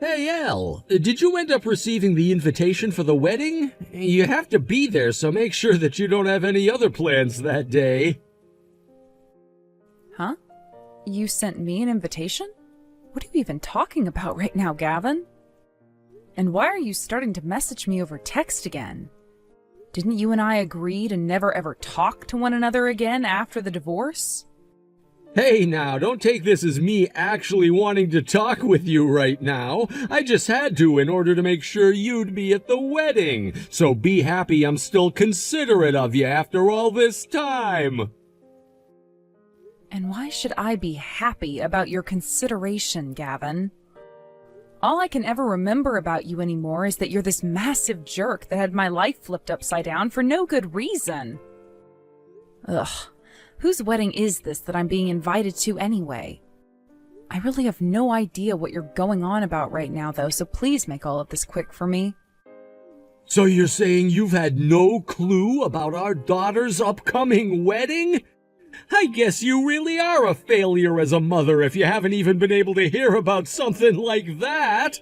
Hey, Al, did you end up receiving the invitation for the wedding? You have to be there, so make sure that you don't have any other plans that day. Huh? You sent me an invitation? What are you even talking about right now, Gavin? And why are you starting to message me over text again? Didn't you and I agree to never ever talk to one another again after the divorce? Hey now, don't take this as me actually wanting to talk with you right now. I just had to in order to make sure you'd be at the wedding. So be happy I'm still considerate of you after all this time. And why should I be happy about your consideration, Gavin? All I can ever remember about you anymore is that you're this massive jerk that had my life flipped upside down for no good reason. Ugh. Whose wedding is this that I'm being invited to anyway? I really have no idea what you're going on about right now, though, so please make all of this quick for me. So you're saying you've had no clue about our daughter's upcoming wedding? I guess you really are a failure as a mother if you haven't even been able to hear about something like that.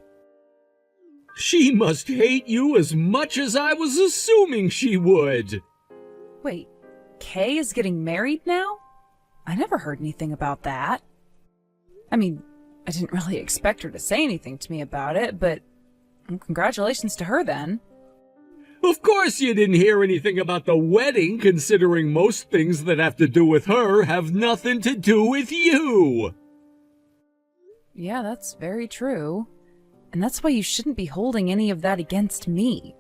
She must hate you as much as I was assuming she would. Wait. Kay is getting married now? I never heard anything about that. I mean, I didn't really expect her to say anything to me about it, but congratulations to her then. Of course you didn't hear anything about the wedding, considering most things that have to do with her have nothing to do with you. Yeah, that's very true. And that's why you shouldn't be holding any of that against me.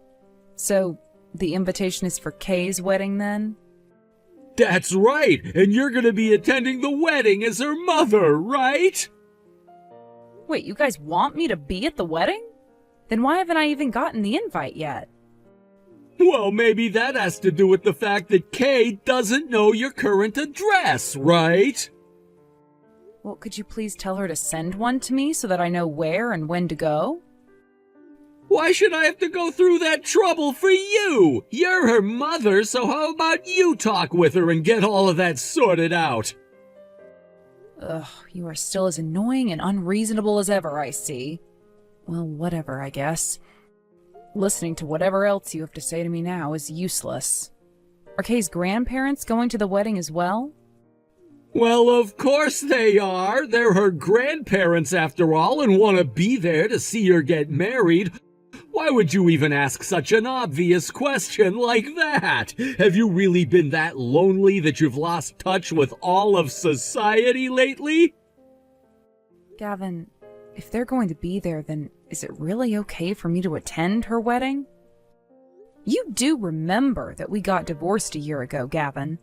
So, the invitation is for Kay's wedding then? That's right, and you're gonna be attending the wedding as her mother, right? Wait, you guys want me to be at the wedding? Then why haven't I even gotten the invite yet? Well, maybe that has to do with the fact that Kay doesn't know your current address, right? Well, could you please tell her to send one to me so that I know where and when to go? Why should I have to go through that trouble for you? You're her mother, so how about you talk with her and get all of that sorted out? Ugh, you are still as annoying and unreasonable as ever, I see. Well, whatever, I guess. Listening to whatever else you have to say to me now is useless. Are Kay's grandparents going to the wedding as well? Well, of course they are. They're her grandparents after all and want to be there to see her get married. Why would you even ask such an obvious question like that? Have you really been that lonely that you've lost touch with all of society lately? Gavin, if they're going to be there, then is it really okay for me to attend her wedding? You do remember that we got divorced a year ago, Gavin.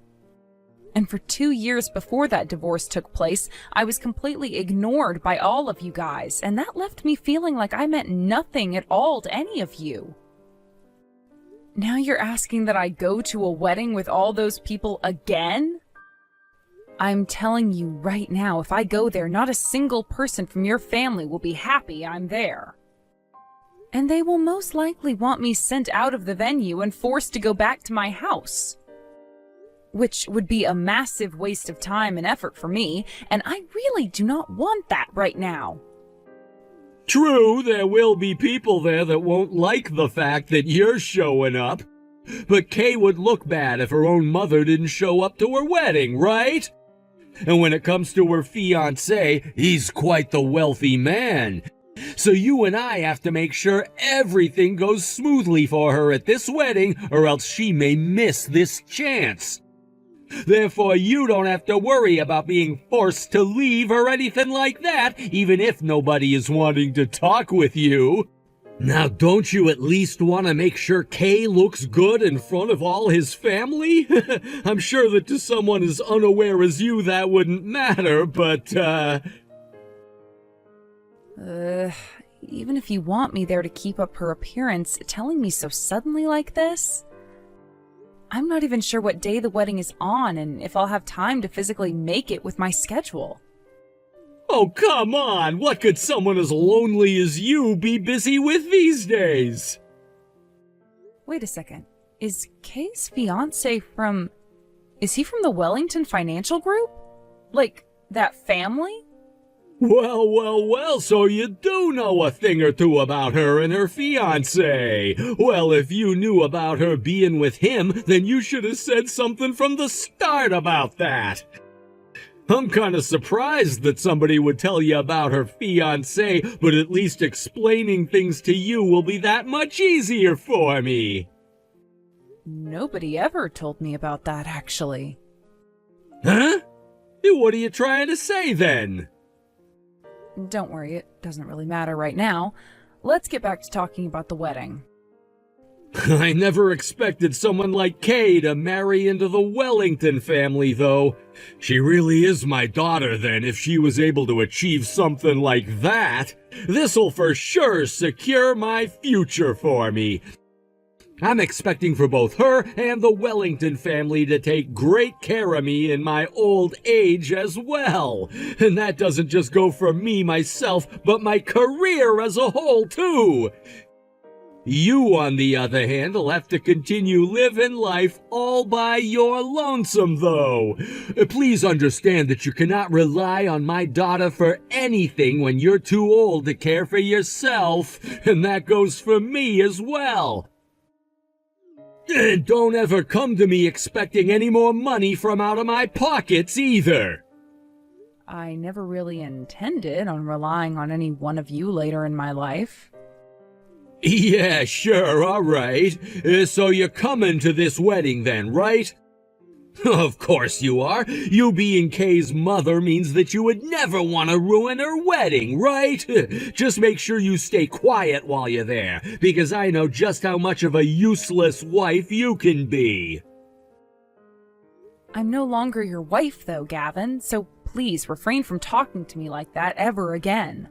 And for 2 years before that divorce took place, I was completely ignored by all of you guys, and that left me feeling like I meant nothing at all to any of you. Now you're asking that I go to a wedding with all those people again? I'm telling you right now, if I go there, not a single person from your family will be happy I'm there. And they will most likely want me sent out of the venue and forced to go back to my house. Which would be a massive waste of time and effort for me, and I really do not want that right now. True, there will be people there that won't like the fact that you're showing up. But Kay would look bad if her own mother didn't show up to her wedding, right? And when it comes to her fiancé, he's quite the wealthy man. So you and I have to make sure everything goes smoothly for her at this wedding, or else she may miss this chance. Therefore, you don't have to worry about being forced to leave or anything like that, even if nobody is wanting to talk with you. Now, don't you at least want to make sure Kay looks good in front of all his family? I'm sure that to someone as unaware as you that wouldn't matter, but, even if you want me there to keep up her appearance, telling me so suddenly like this? I'm not even sure what day the wedding is on and if I'll have time to physically make it with my schedule. Oh, come on! What could someone as lonely as you be busy with these days? Wait a second. Is Kay's fiancé from... Is he from the Wellington Financial Group? Like, that family? Well, so you do know a thing or two about her and her fiancé. Well, if you knew about her being with him, then you should have said something from the start about that. I'm kind of surprised that somebody would tell you about her fiancé, but at least explaining things to you will be that much easier for me. Nobody ever told me about that, actually. Huh? What are you trying to say, then? Don't worry, it doesn't really matter right now. Let's get back to talking about the wedding. I never expected someone like Kay to marry into the Wellington family, though. She really is my daughter, then, if she was able to achieve something like that. This'll for sure secure my future for me. I'm expecting for both her and the Wellington family to take great care of me in my old age as well. And that doesn't just go for me myself, but my career as a whole, too. You, on the other hand, will have to continue living life all by your lonesome, though. Please understand that you cannot rely on my daughter for anything when you're too old to care for yourself, and that goes for me as well. And don't ever come to me expecting any more money from out of my pockets, either. I never really intended on relying on any one of you later in my life. Yeah, sure, all right. So you're coming to this wedding then, right? Of course you are. You being Kay's mother means that you would never want to ruin her wedding, right? Just make sure you stay quiet while you're there, because I know just how much of a useless wife you can be. I'm no longer your wife, though, Gavin, so please refrain from talking to me like that ever again.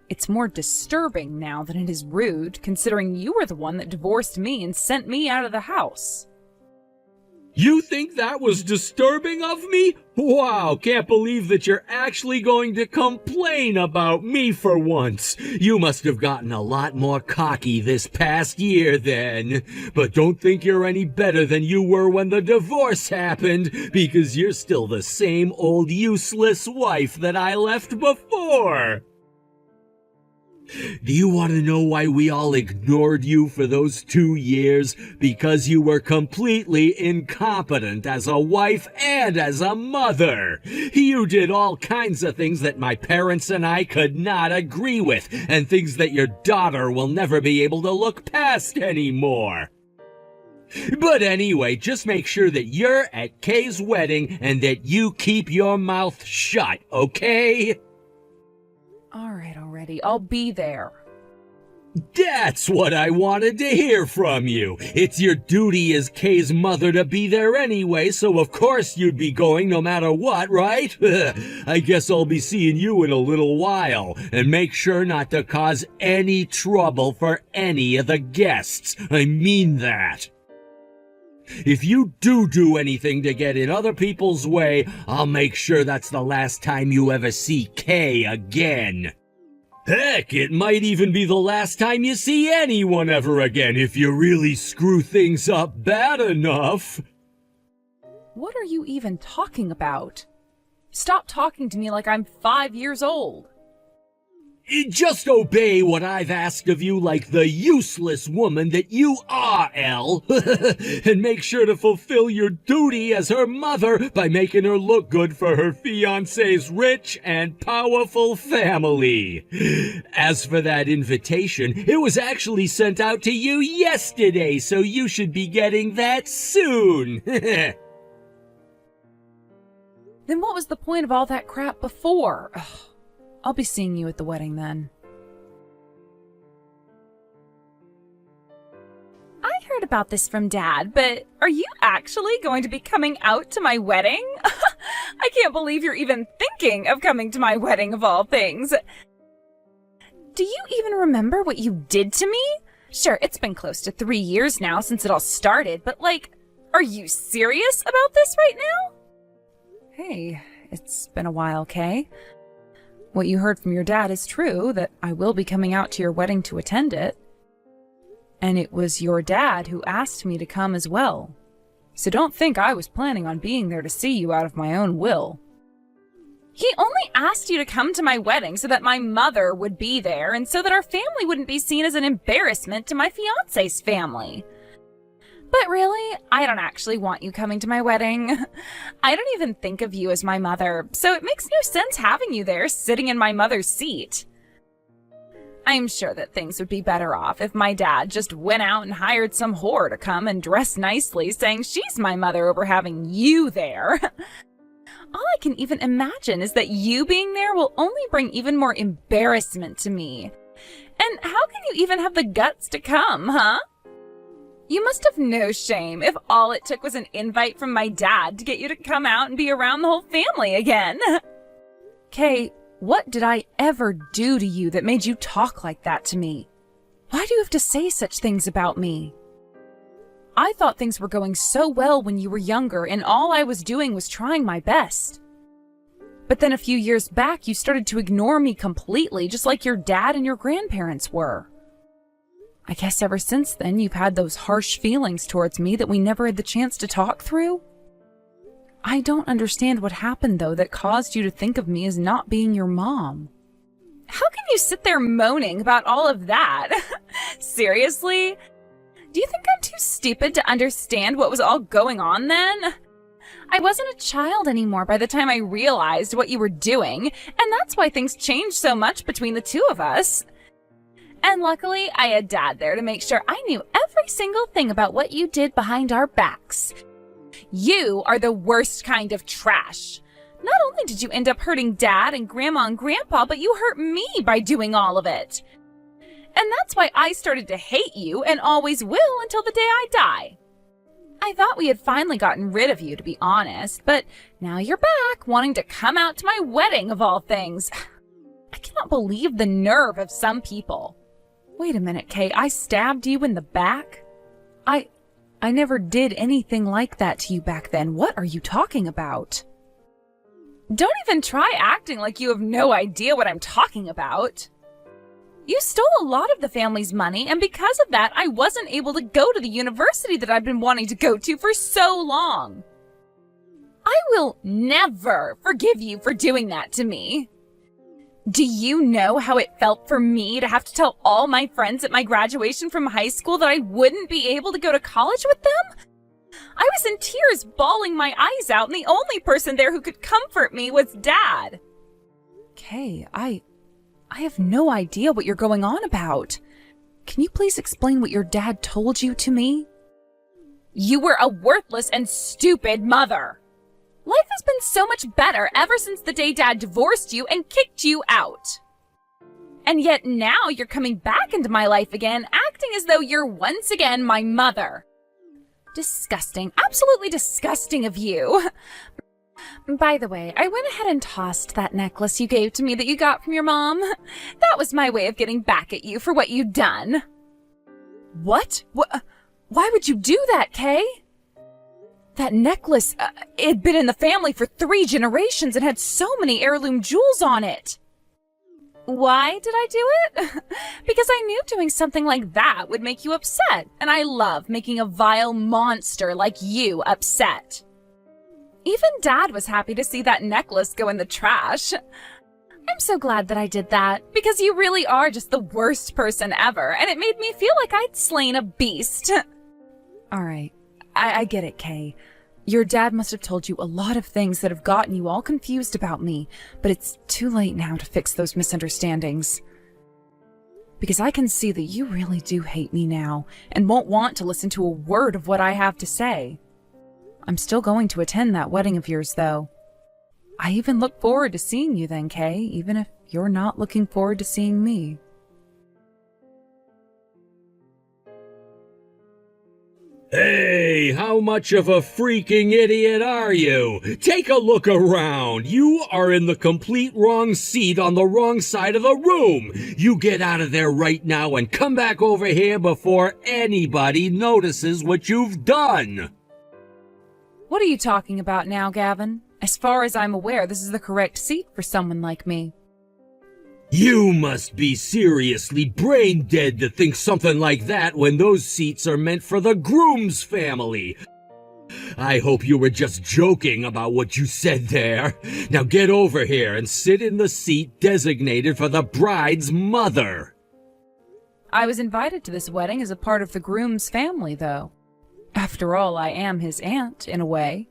It's more disturbing now than it is rude, considering you were the one that divorced me and sent me out of the house. You think that was disturbing of me? Wow, can't believe that you're actually going to complain about me for once. You must have gotten a lot more cocky this past year then. But don't think you're any better than you were when the divorce happened, because you're still the same old useless wife that I left before. Do you want to know why we all ignored you for those 2 years? Because you were completely incompetent as a wife and as a mother. You did all kinds of things that my parents and I could not agree with, and things that your daughter will never be able to look past anymore. But anyway, just make sure that you're at Kay's wedding and that you keep your mouth shut, okay? All right, already. I'll be there. That's what I wanted to hear from you. It's your duty as Kay's mother to be there anyway, so of course you'd be going no matter what, right? I guess I'll be seeing you in a little while, and make sure not to cause any trouble for any of the guests. I mean that. If you do anything to get in other people's way, I'll make sure that's the last time you ever see Kay again. Heck, it might even be the last time you see anyone ever again if you really screw things up bad enough. What are you even talking about? Stop talking to me like I'm 5 years old. Just obey what I've asked of you like the useless woman that you are, Elle. And make sure to fulfill your duty as her mother by making her look good for her fiancé's rich and powerful family. As for that invitation, it was actually sent out to you yesterday, so you should be getting that soon. Then what was the point of all that crap before? Ugh. I'll be seeing you at the wedding then. I heard about this from Dad, but are you actually going to be coming out to my wedding? I can't believe you're even thinking of coming to my wedding of all things. Do you even remember what you did to me? Sure, it's been close to 3 years now since it all started, but are you serious about this right now? Hey, it's been a while, Kay. What you heard from your dad is true, that I will be coming out to your wedding to attend it. And it was your dad who asked me to come as well. So don't think I was planning on being there to see you out of my own will. He only asked you to come to my wedding so that my mother would be there and so that our family wouldn't be seen as an embarrassment to my fiancé's family. But really, I don't actually want you coming to my wedding. I don't even think of you as my mother, so it makes no sense having you there sitting in my mother's seat. I'm sure that things would be better off if my dad just went out and hired some whore to come and dress nicely saying she's my mother over having you there. All I can even imagine is that you being there will only bring even more embarrassment to me. And how can you even have the guts to come, huh? You must have no shame if all it took was an invite from my dad to get you to come out and be around the whole family again. Kay, what did I ever do to you that made you talk like that to me? Why do you have to say such things about me? I thought things were going so well when you were younger, and all I was doing was trying my best. But then a few years back, you started to ignore me completely, just like your dad and your grandparents were. I guess ever since then, you've had those harsh feelings towards me that we never had the chance to talk through. I don't understand what happened, though, that caused you to think of me as not being your mom. How can you sit there moaning about all of that? Seriously? Do you think I'm too stupid to understand what was all going on then? I wasn't a child anymore by the time I realized what you were doing, and that's why things changed so much between the two of us. And luckily, I had Dad there to make sure I knew every single thing about what you did behind our backs. You are the worst kind of trash. Not only did you end up hurting Dad and Grandma and Grandpa, but you hurt me by doing all of it. And that's why I started to hate you and always will until the day I die. I thought we had finally gotten rid of you, to be honest, but now you're back, wanting to come out to my wedding of all things. I cannot believe the nerve of some people. Wait a minute, Kay, I stabbed you in the back? I never did anything like that to you back then. What are you talking about? Don't even try acting like you have no idea what I'm talking about. You stole a lot of the family's money, and because of that, I wasn't able to go to the university that I've been wanting to go to for so long. I will never forgive you for doing that to me. Do you know how it felt for me to have to tell all my friends at my graduation from high school that I wouldn't be able to go to college with them? I was in tears, bawling my eyes out, and the only person there who could comfort me was Dad. Kay, I have no idea what you're going on about. Can you please explain what your dad told you to me? You were a worthless and stupid mother. Life has been so much better ever since the day Dad divorced you and kicked you out. And yet now you're coming back into my life again, acting as though you're once again my mother. Disgusting, absolutely disgusting of you. By the way, I went ahead and tossed that necklace you gave to me that you got from your mom. That was my way of getting back at you for what you'd done. What? Why would you do that, Kay? That necklace, it had been in the family for 3 generations and had so many heirloom jewels on it. Why did I do it? Because I knew doing something like that would make you upset, and I love making a vile monster like you upset. Even Dad was happy to see that necklace go in the trash. I'm so glad that I did that, because you really are just the worst person ever, and it made me feel like I'd slain a beast. All right, I get it, Kay. Your dad must have told you a lot of things that have gotten you all confused about me, but it's too late now to fix those misunderstandings. Because I can see that you really do hate me now, and won't want to listen to a word of what I have to say. I'm still going to attend that wedding of yours, though. I even look forward to seeing you then, Kay, even if you're not looking forward to seeing me. Hey, how much of a freaking idiot are you? Take a look around. You are in the complete wrong seat on the wrong side of the room. You get out of there right now and come back over here before anybody notices what you've done. What are you talking about now, Gavin? As far as I'm aware, this is the correct seat for someone like me. You must be seriously brain dead to think something like that when those seats are meant for the groom's family. I hope you were just joking about what you said there. Now get over here and sit in the seat designated for the bride's mother. I was invited to this wedding as a part of the groom's family, though. After all, I am his aunt, in a way.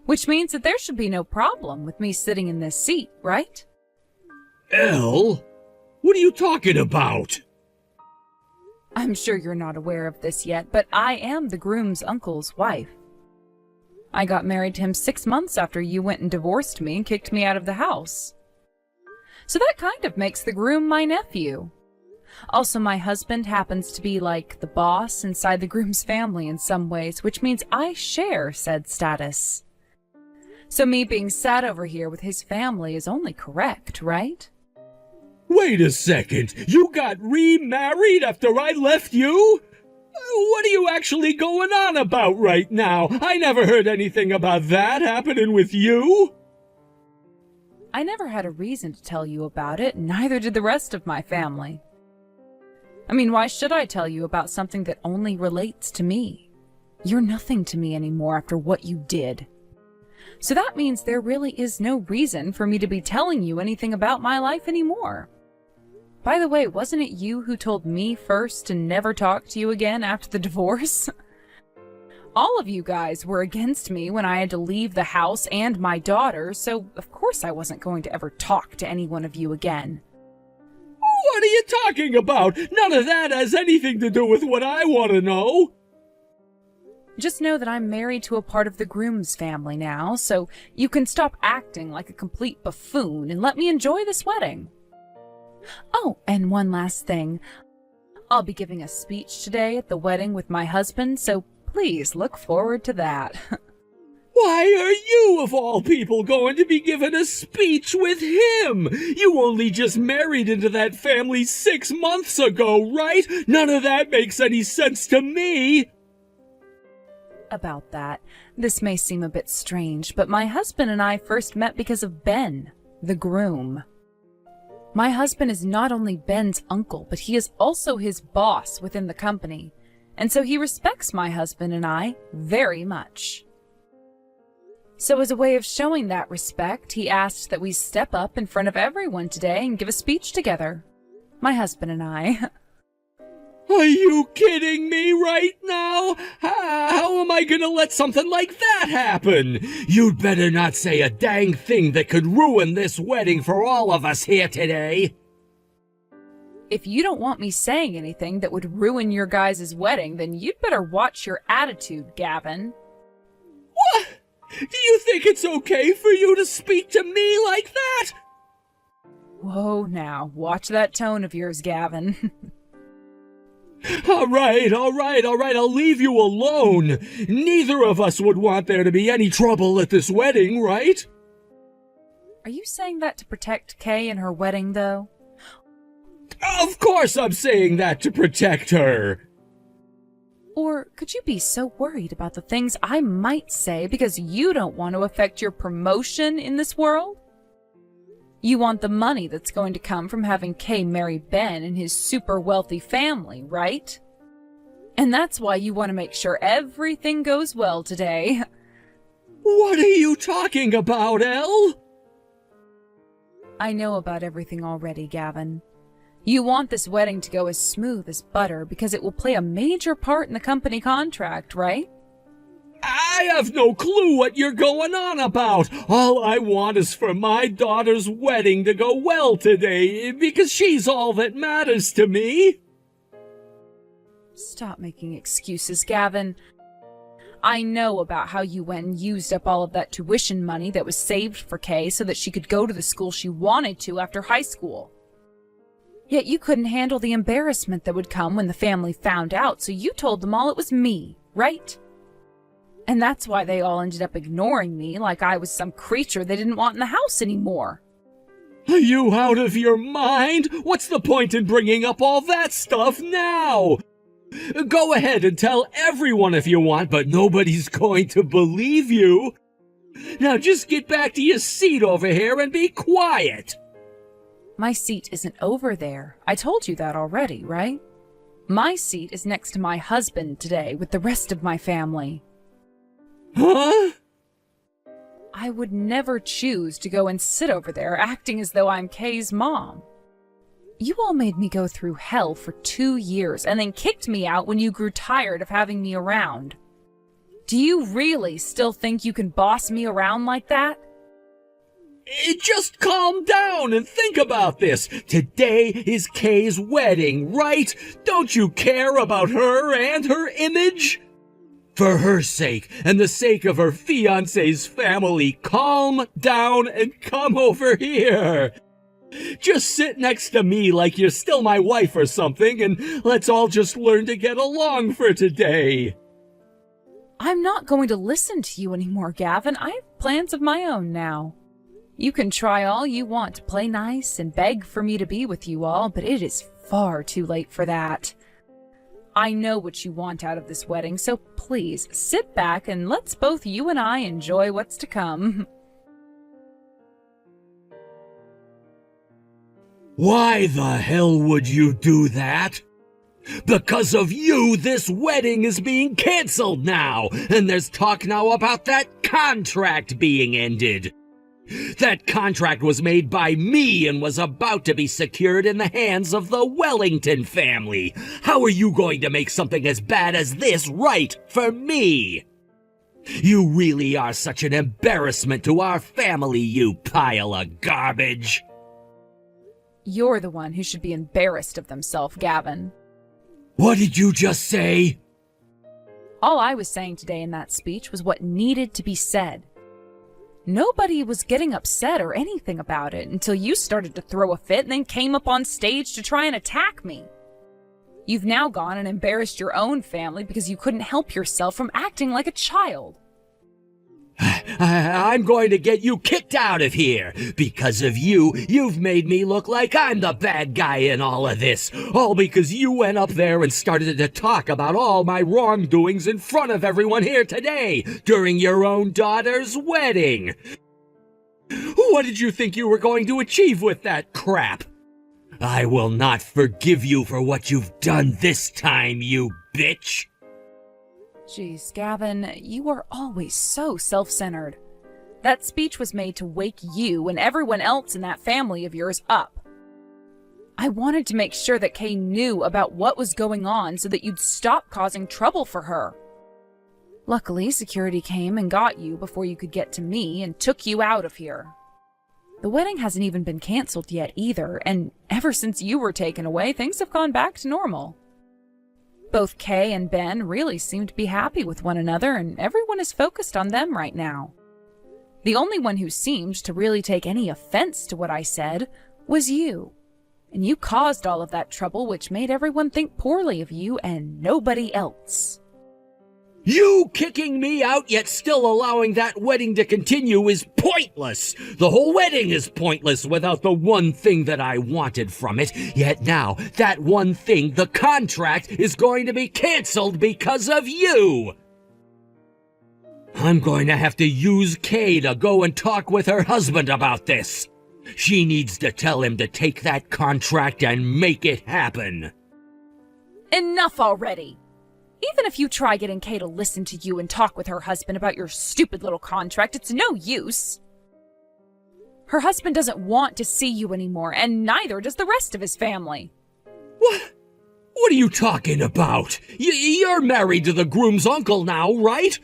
Which means that there should be no problem with me sitting in this seat, right? Elle? What are you talking about? I'm sure you're not aware of this yet, but I am the groom's uncle's wife. I got married to him 6 months after you went and divorced me and kicked me out of the house. So that kind of makes the groom my nephew. Also, my husband happens to be like the boss inside the groom's family in some ways, which means I share said status. So me being sat over here with his family is only correct, right? Wait a second, you got remarried after I left you? What are you actually going on about right now? I never heard anything about that happening with you. I never had a reason to tell you about it, neither did the rest of my family. I mean, why should I tell you about something that only relates to me? You're nothing to me anymore after what you did. So that means there really is no reason for me to be telling you anything about my life anymore. By the way, wasn't it you who told me first to never talk to you again after the divorce? All of you guys were against me when I had to leave the house and my daughter, so of course I wasn't going to ever talk to any one of you again. What are you talking about? None of that has anything to do with what I want to know. Just know that I'm married to a part of the groom's family now, so you can stop acting like a complete buffoon and let me enjoy this wedding. Oh, and one last thing. I'll be giving a speech today at the wedding with my husband, so please look forward to that. Why are you, of all people, going to be giving a speech with him? You only just married into that family 6 months ago, right? None of that makes any sense to me. About that, this may seem a bit strange, but my husband and I first met because of Ben, the groom. My husband is not only Ben's uncle, but he is also his boss within the company, and so he respects my husband and I very much. So as a way of showing that respect, he asked that we step up in front of everyone today and give a speech together. My husband and I. Are you kidding me right now? How am I gonna let something like that happen? You'd better not say a dang thing that could ruin this wedding for all of us here today. If you don't want me saying anything that would ruin your guys' wedding, then you'd better watch your attitude, Gavin. What? Do you think it's okay for you to speak to me like that? Whoa, now, watch that tone of yours, Gavin. All right, I'll leave you alone. Neither of us would want there to be any trouble at this wedding, right? Are you saying that to protect Kay and her wedding, though? Of course I'm saying that to protect her. Or could you be so worried about the things I might say because you don't want to affect your promotion in this world? You want the money that's going to come from having Kay marry Ben and his super wealthy family, right? And that's why you want to make sure everything goes well today. What are you talking about, Elle? I know about everything already, Gavin. You want this wedding to go as smooth as butter because it will play a major part in the company contract, right? I have no clue what you're going on about. All I want is for my daughter's wedding to go well today, because she's all that matters to me. Stop making excuses, Gavin. I know about how you went and used up all of that tuition money that was saved for Kay so that she could go to the school she wanted to after high school. Yet you couldn't handle the embarrassment that would come when the family found out, so you told them all it was me, right? And that's why they all ended up ignoring me like I was some creature they didn't want in the house anymore. Are you out of your mind? What's the point in bringing up all that stuff now? Go ahead and tell everyone if you want, but nobody's going to believe you. Now just get back to your seat over here and be quiet. My seat isn't over there. I told you that already, right? My seat is next to my husband today with the rest of my family. Huh? I would never choose to go and sit over there acting as though I'm Kay's mom. You all made me go through hell for 2 years and then kicked me out when you grew tired of having me around. Do you really still think you can boss me around like that? Just calm down and think about this. Today is Kay's wedding, right? Don't you care about her and her image? For her sake and the sake of her fiancé's family, calm down and come over here. Just sit next to me like you're still my wife or something, and let's all just learn to get along for today. I'm not going to listen to you anymore, Gavin. I have plans of my own now. You can try all you want to play nice and beg for me to be with you all, but it is far too late for that. I know what you want out of this wedding, so please sit back and let's both you and I enjoy what's to come. Why the hell would you do that? Because of you, this wedding is being canceled now, and there's talk now about that contract being ended. That contract was made by me and was about to be secured in the hands of the Wellington family. How are you going to make something as bad as this right for me? You really are such an embarrassment to our family, you pile of garbage. You're the one who should be embarrassed of themselves, Gavin. What did you just say? All I was saying today in that speech was what needed to be said. Nobody was getting upset or anything about it until you started to throw a fit and then came up on stage to try and attack me. You've now gone and embarrassed your own family because you couldn't help yourself from acting like a child. I'm going to get you kicked out of here. Because of you, you've made me look like I'm the bad guy in all of this. All because you went up there and started to talk about all my wrongdoings in front of everyone here today during your own daughter's wedding. What did you think you were going to achieve with that crap? I will not forgive you for what you've done this time, you bitch. Jeez, Gavin, you are always so self-centered. That speech was made to wake you and everyone else in that family of yours up. I wanted to make sure that Kay knew about what was going on so that you'd stop causing trouble for her. Luckily, security came and got you before you could get to me and took you out of here. The wedding hasn't even been canceled yet either, and ever since you were taken away, things have gone back to normal. Both Kay and Ben really seem to be happy with one another, and everyone is focused on them right now. The only one who seemed to really take any offense to what I said was you. And you caused all of that trouble, which made everyone think poorly of you and nobody else. You kicking me out yet still allowing that wedding to continue is pointless. The whole wedding is pointless without the one thing that I wanted from it. Yet now, that one thing, the contract, is going to be canceled because of you. I'm going to have to use Kay to go and talk with her husband about this. She needs to tell him to take that contract and make it happen. Enough already! Even if you try getting Kay to listen to you and talk with her husband about your stupid little contract, it's no use. Her husband doesn't want to see you anymore, and neither does the rest of his family. What? What are you talking about? You're married to the groom's uncle now, right?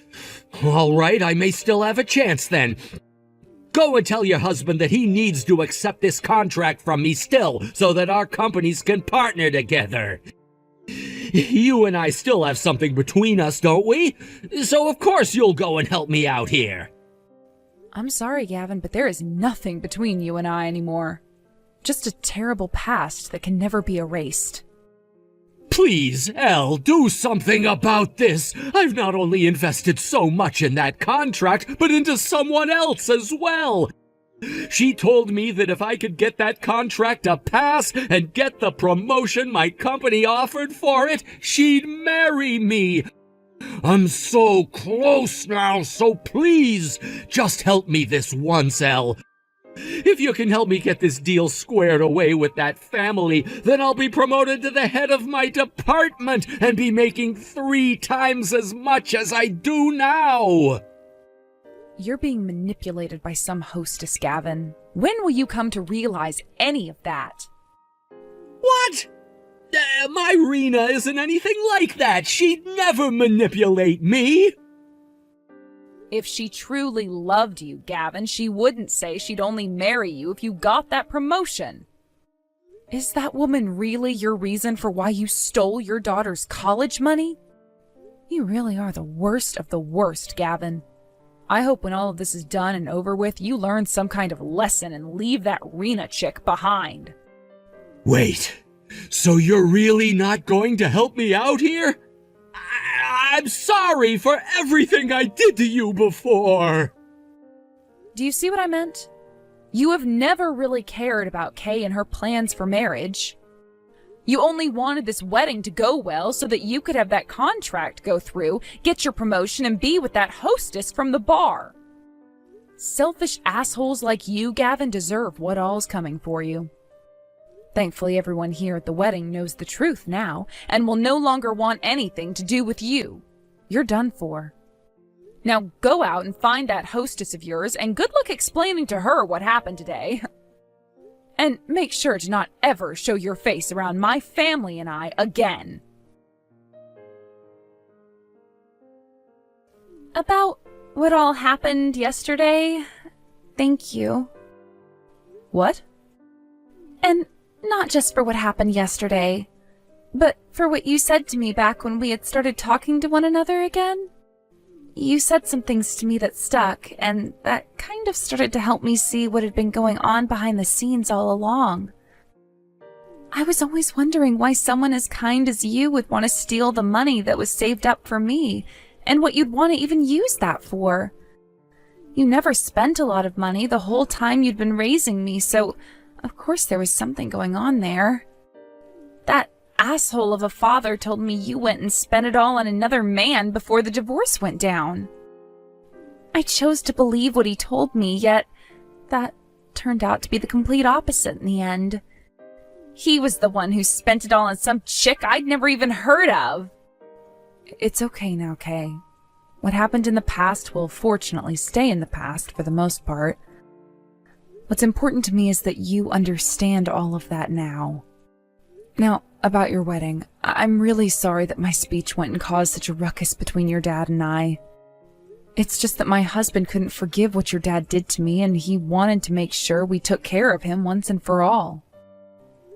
All right, I may still have a chance then. Go and tell your husband that he needs to accept this contract from me still, so that our companies can partner together. You and I still have something between us, don't we? So of course you'll go and help me out here. I'm sorry, Gavin, but there is nothing between you and I anymore. Just a terrible past that can never be erased. Please, Elle, do something about this. I've not only invested so much in that contract, but into someone else as well. She told me that if I could get that contract to pass and get the promotion my company offered for it, she'd marry me. I'm so close now, so please, just help me this once, Elle. If you can help me get this deal squared away with that family, then I'll be promoted to the head of my department and be making 3 times as much as I do now. You're being manipulated by some hostess, Gavin. When will you come to realize any of that? What? My Rena isn't anything like that. She'd never manipulate me. If she truly loved you, Gavin, she wouldn't say she'd only marry you if you got that promotion. Is that woman really your reason for why you stole your daughter's college money? You really are the worst of the worst, Gavin. I hope when all of this is done and over with, you learn some kind of lesson and leave that Rena chick behind. Wait, so you're really not going to help me out here? I'm sorry for everything I did to you before. Do you see what I meant? You have never really cared about Kay and her plans for marriage. You only wanted this wedding to go well so that you could have that contract go through, get your promotion, and be with that hostess from the bar. Selfish assholes like you, Gavin, deserve what all's coming for you. Thankfully, everyone here at the wedding knows the truth now and will no longer want anything to do with you. You're done for. Now go out and find that hostess of yours and good luck explaining to her what happened today. And make sure to not ever show your face around my family and I again. About what all happened yesterday, thank you. What? And not just for what happened yesterday, but for what you said to me back when we had started talking to one another again. You said some things to me that stuck, and that kind of started to help me see what had been going on behind the scenes all along. I was always wondering why someone as kind as you would want to steal the money that was saved up for me, and what you'd want to even use that for. You never spent a lot of money the whole time you'd been raising me, so of course there was something going on there. That asshole of a father told me you went and spent it all on another man before the divorce went down. I chose to believe what he told me, yet that turned out to be the complete opposite in the end. He was the one who spent it all on some chick I'd never even heard of. It's okay now, Kay. What happened in the past will fortunately stay in the past for the most part. What's important to me is that you understand all of that now. Now, about your wedding, I'm really sorry that my speech went and caused such a ruckus between your dad and I. It's just that my husband couldn't forgive what your dad did to me, and he wanted to make sure we took care of him once and for all.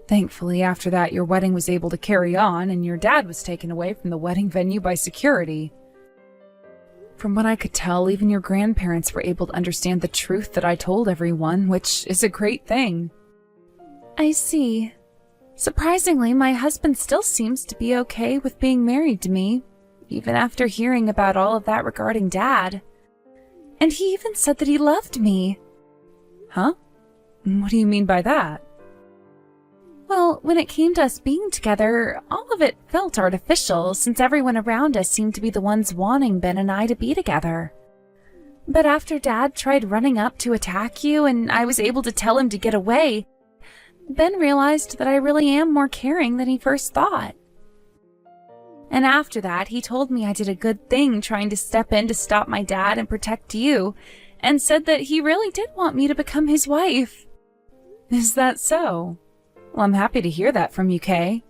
Thankfully, after that, your wedding was able to carry on, and your dad was taken away from the wedding venue by security. From what I could tell, even your grandparents were able to understand the truth that I told everyone, which is a great thing. I see. Surprisingly, my husband still seems to be okay with being married to me, even after hearing about all of that regarding Dad. And he even said that he loved me. Huh? What do you mean by that? Well, when it came to us being together, all of it felt artificial, since everyone around us seemed to be the ones wanting Ben and I to be together. But after Dad tried running up to attack you and I was able to tell him to get away, Ben realized that I really am more caring than he first thought. And after that, he told me I did a good thing trying to step in to stop my dad and protect you, and said that he really did want me to become his wife. Is that so? Well, I'm happy to hear that from you, Kay.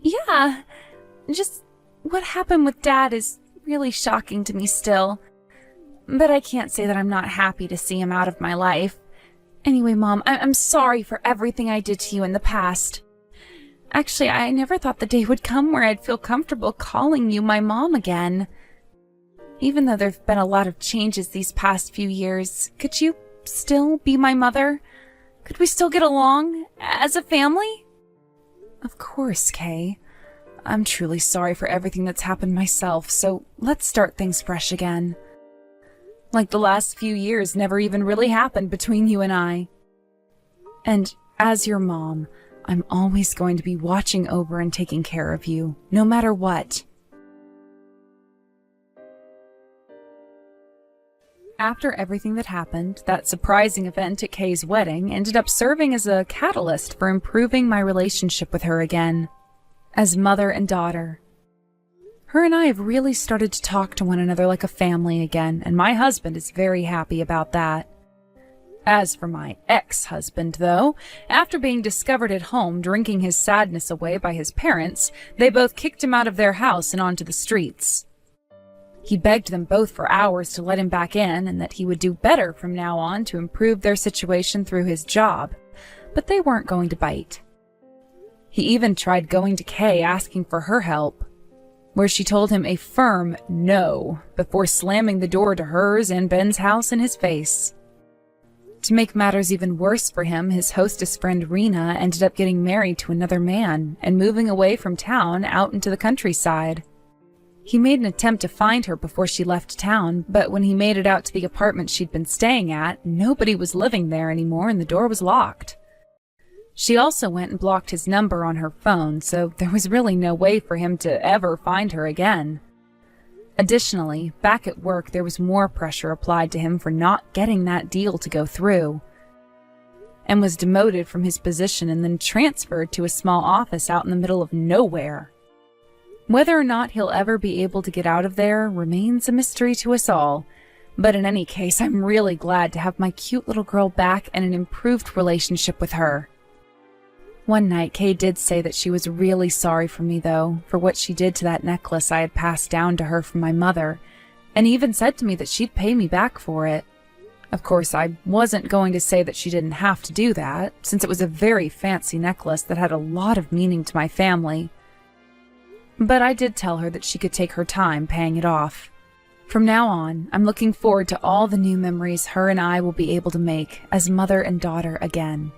Yeah, just what happened with Dad is really shocking to me still. But I can't say that I'm not happy to see him out of my life. Anyway, Mom, I'm sorry for everything I did to you in the past. Actually, I never thought the day would come where I'd feel comfortable calling you my mom again. Even though there've been a lot of changes these past few years, could you still be my mother? Could we still get along as a family? Of course, Kay. I'm truly sorry for everything that's happened myself, so let's start things fresh again. Like the last few years never even really happened between you and I. And as your mom, I'm always going to be watching over and taking care of you, no matter what. After everything that happened, that surprising event at Kay's wedding ended up serving as a catalyst for improving my relationship with her again, as mother and daughter. Her and I have really started to talk to one another like a family again, and my husband is very happy about that. As for my ex-husband, though, after being discovered at home drinking his sadness away by his parents, they both kicked him out of their house and onto the streets. He begged them both for hours to let him back in and that he would do better from now on to improve their situation through his job, but they weren't going to bite. He even tried going to Kay asking for her help, where she told him a firm no before slamming the door to hers and Ben's house in his face. To make matters even worse for him, his hostess friend Rena ended up getting married to another man and moving away from town out into the countryside. He made an attempt to find her before she left town, but when he made it out to the apartment she'd been staying at, nobody was living there anymore and the door was locked. She also went and blocked his number on her phone, so there was really no way for him to ever find her again. Additionally, back at work there was more pressure applied to him for not getting that deal to go through, and was demoted from his position and then transferred to a small office out in the middle of nowhere. Whether or not he'll ever be able to get out of there remains a mystery to us all, but in any case, I'm really glad to have my cute little girl back and an improved relationship with her. One night, Kay did say that she was really sorry for me, though, for what she did to that necklace I had passed down to her from my mother, and even said to me that she'd pay me back for it. Of course, I wasn't going to say that she didn't have to do that, since it was a very fancy necklace that had a lot of meaning to my family. But I did tell her that she could take her time paying it off. From now on, I'm looking forward to all the new memories her and I will be able to make as mother and daughter again.